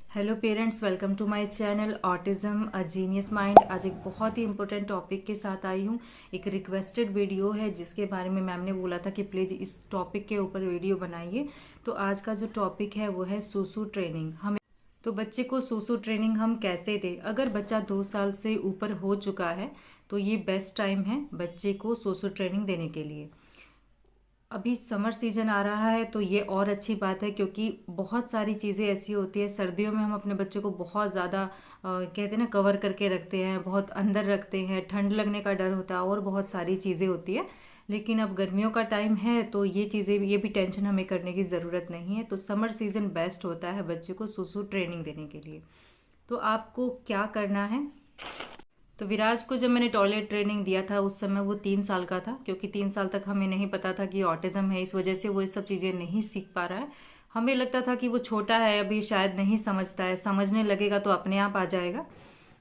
Hello parents, welcome to my channel autism a genius mind. आज एक बहुत ही important topic के साथ आई हूँ। एक रिक्वेस्टेड वीडियो है जिसके बारे में मैम ने बोला था कि प्लीज़ इस टॉपिक के ऊपर वीडियो बनाइए। तो आज का जो टॉपिक है वो है सूसू ट्रेनिंग। हमें तो बच्चे को सूसू ट्रेनिंग हम कैसे दें? अगर बच्चा 2 साल से ऊपर हो चुका है तो ये बेस्ट टाइम है बच्चे को सूसू ट्रेनिंग देने के लिए। अभी समर सीजन आ रहा है तो ये और अच्छी बात है, क्योंकि बहुत सारी चीज़ें ऐसी होती है। सर्दियों में हम अपने बच्चे को बहुत ज़्यादा कहते हैं ना, कवर करके रखते हैं, बहुत अंदर रखते हैं, ठंड लगने का डर होता है और बहुत सारी चीज़ें होती है। लेकिन अब गर्मियों का टाइम है तो ये चीज़ें, ये भी टेंशन हमें करने की ज़रूरत नहीं है। तो समर सीजन बेस्ट होता है बच्चे को सूसू ट्रेनिंग देने के लिए। तो आपको क्या करना है? तो विराज को जब मैंने टॉयलेट ट्रेनिंग दिया था उस समय वो 3 साल का था, क्योंकि 3 साल तक हमें नहीं पता था कि ऑटिज्म है, इस वजह से वो ये सब चीज़ें नहीं सीख पा रहा है। हमें लगता था कि वो छोटा है, अभी शायद नहीं समझता है, समझने लगेगा तो अपने आप आ जाएगा।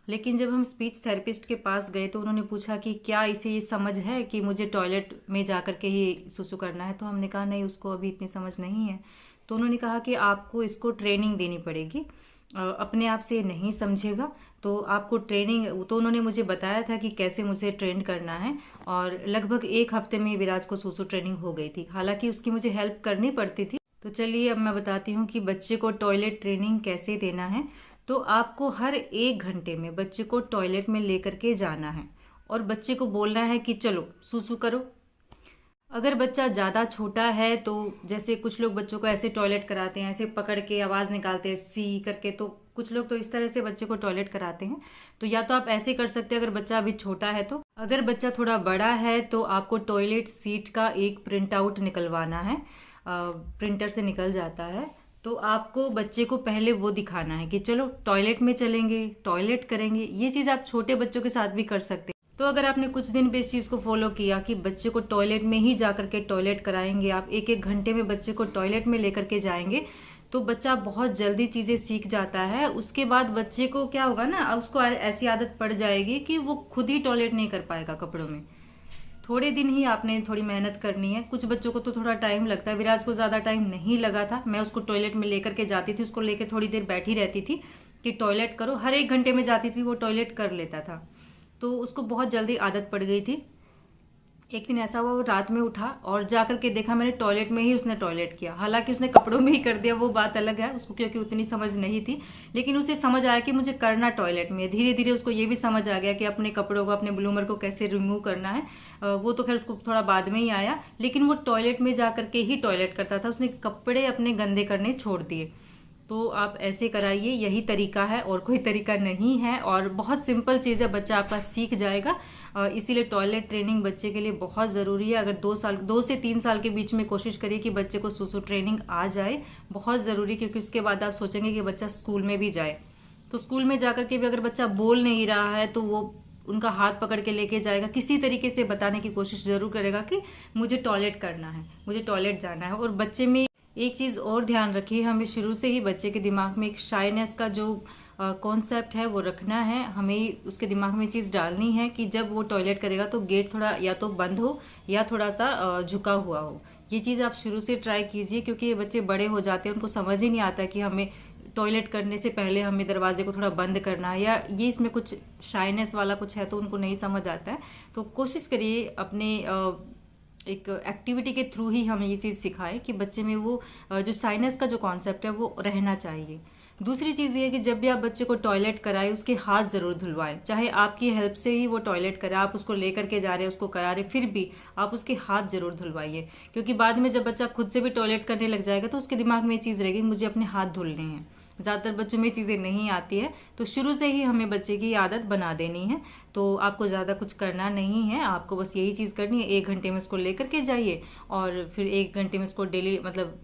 लेकिन जब हम स्पीच थेरेपिस्ट के पास गए तो उन्होंने पूछा कि क्या इसे ये समझ है कि मुझे टॉयलेट में जा कर के ही सुसु करना है। तो हमने कहा नहीं, उसको अभी इतनी समझ नहीं है। तो उन्होंने कहा कि आपको इसको ट्रेनिंग देनी पड़ेगी, अपने आप से नहीं समझेगा तो आपको ट्रेनिंग। तो उन्होंने मुझे बताया था कि कैसे मुझे ट्रेन करना है, और लगभग 1 हफ्ते में विराज को सूसू ट्रेनिंग हो गई थी। हालांकि उसकी मुझे हेल्प करनी पड़ती थी। तो चलिए अब मैं बताती हूँ कि बच्चे को टॉयलेट ट्रेनिंग कैसे देना है। तो आपको हर 1 घंटे में बच्चे को टॉयलेट में लेकर के जाना है और बच्चे को बोलना है कि चलो सूसू करो। अगर बच्चा ज़्यादा छोटा है तो जैसे कुछ लोग बच्चों को ऐसे टॉयलेट कराते हैं, ऐसे पकड़ के आवाज़ निकालते हैं सी करके, तो कुछ लोग तो इस तरह से बच्चे को टॉयलेट कराते हैं। तो या तो आप ऐसे कर सकते हैं अगर बच्चा अभी छोटा है तो। अगर बच्चा थोड़ा बड़ा है तो आपको टॉयलेट सीट का एक प्रिंट आउट निकलवाना है, प्रिंटर से निकल जाता है। तो आपको बच्चे को पहले वो दिखाना है कि चलो टॉयलेट में चलेंगे, टॉयलेट करेंगे। ये चीज़ आप छोटे बच्चों के साथ भी कर सकते हैं। तो अगर आपने कुछ दिन भी इस चीज़ को फॉलो किया कि बच्चे को टॉयलेट में ही जा करके टॉयलेट कराएंगे, आप 1-1 घंटे में बच्चे को टॉयलेट में लेकर के जाएंगे, तो बच्चा बहुत जल्दी चीज़ें सीख जाता है। उसके बाद बच्चे को क्या होगा ना, उसको ऐसी आदत पड़ जाएगी कि वो खुद ही टॉयलेट नहीं कर पाएगा कपड़ों में। थोड़े दिन ही आपने थोड़ी मेहनत करनी है। कुछ बच्चों को तो थोड़ा टाइम लगता है, विराज को ज़्यादा टाइम नहीं लगा था। मैं उसको टॉयलेट में लेकर के जाती थी, उसको लेकर थोड़ी देर बैठी रहती थी कि टॉयलेट करो। हर 1 घंटे में जाती थी, वो टॉयलेट कर लेता था। तो उसको बहुत जल्दी आदत पड़ गई थी। एक दिन ऐसा हुआ, वो रात में उठा और जाकर के देखा मैंने टॉयलेट में ही उसने टॉयलेट किया। हालांकि उसने कपड़ों में ही कर दिया, वो बात अलग है, उसको क्योंकि उतनी समझ नहीं थी। लेकिन उसे समझ आया कि मुझे करना टॉयलेट में। धीरे धीरे उसको ये भी समझ आ गया कि अपने कपड़ों को, अपने ब्लूमर को कैसे रिमूव करना है। वो तो खैर उसको थोड़ा बाद में ही आया, लेकिन वो टॉयलेट में जा करके ही टॉयलेट करता था। उसने कपड़े अपने गंदे करने छोड़ दिए। तो आप ऐसे कराइए, यही तरीका है और कोई तरीका नहीं है, और बहुत सिंपल चीज़ है, बच्चा आपका सीख जाएगा। इसीलिए टॉयलेट ट्रेनिंग बच्चे के लिए बहुत ज़रूरी है। अगर 2 से 3 साल के बीच में कोशिश करिए कि बच्चे को सूसू ट्रेनिंग आ जाए, बहुत ज़रूरी। क्योंकि उसके बाद आप सोचेंगे कि बच्चा स्कूल में भी जाए, तो स्कूल में जाकर के भी अगर बच्चा बोल नहीं रहा है तो वो उनका हाथ पकड़ के लेके जाएगा, किसी तरीके से बताने की कोशिश जरूर करेगा कि मुझे टॉयलेट करना है, मुझे टॉयलेट जाना है। और बच्चे में एक चीज़ और ध्यान रखिए, हमें शुरू से ही बच्चे के दिमाग में एक शाइनेस का जो कॉन्सेप्ट है वो रखना है। हमें उसके दिमाग में चीज़ डालनी है कि जब वो टॉयलेट करेगा तो गेट थोड़ा या तो बंद हो या थोड़ा सा झुका हुआ हो। ये चीज़ आप शुरू से ट्राई कीजिए, क्योंकि ये बच्चे बड़े हो जाते हैं, उनको समझ ही नहीं आता कि हमें टॉयलेट करने से पहले हमें दरवाजे को थोड़ा बंद करना है, या ये इसमें कुछ शाइनेस वाला कुछ है, तो उनको नहीं समझ आता है। तो कोशिश करिए अपने एक एक्टिविटी के थ्रू ही हम ये चीज़ सिखाएं कि बच्चे में वो जो साइनस का जो कॉन्सेप्ट है वो रहना चाहिए। दूसरी चीज़ ये है कि जब भी आप बच्चे को टॉयलेट कराएं, उसके हाथ ज़रूर धुलवाएं। चाहे आपकी हेल्प से ही वो टॉयलेट करे, आप उसको लेकर के जा रहे हैं, उसको करा रहे, फिर भी आप उसके हाथ ज़रूर धुलवाइए। क्योंकि बाद में जब बच्चा खुद से भी टॉयलेट करने लग जाएगा तो उसके दिमाग में ये चीज़ रहेगी मुझे अपने हाथ धुलने हैं। ज़्यादातर बच्चों में चीज़ें नहीं आती है, तो शुरू से ही हमें बच्चे की आदत बना देनी है। तो आपको ज़्यादा कुछ करना नहीं है, आपको बस यही चीज़ करनी है। 1 घंटे में उसको लेकर के जाइए और फिर 1 घंटे में उसको डेली, मतलब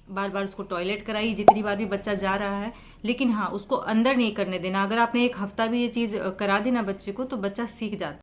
बार बार उसको टॉयलेट कराइए जितनी बार भी बच्चा जा रहा है। लेकिन हाँ, उसको अंदर नहीं करने देना। अगर आपने 1 हफ्ता भी ये चीज़ करा देना बच्चे को तो बच्चा सीख जाता है।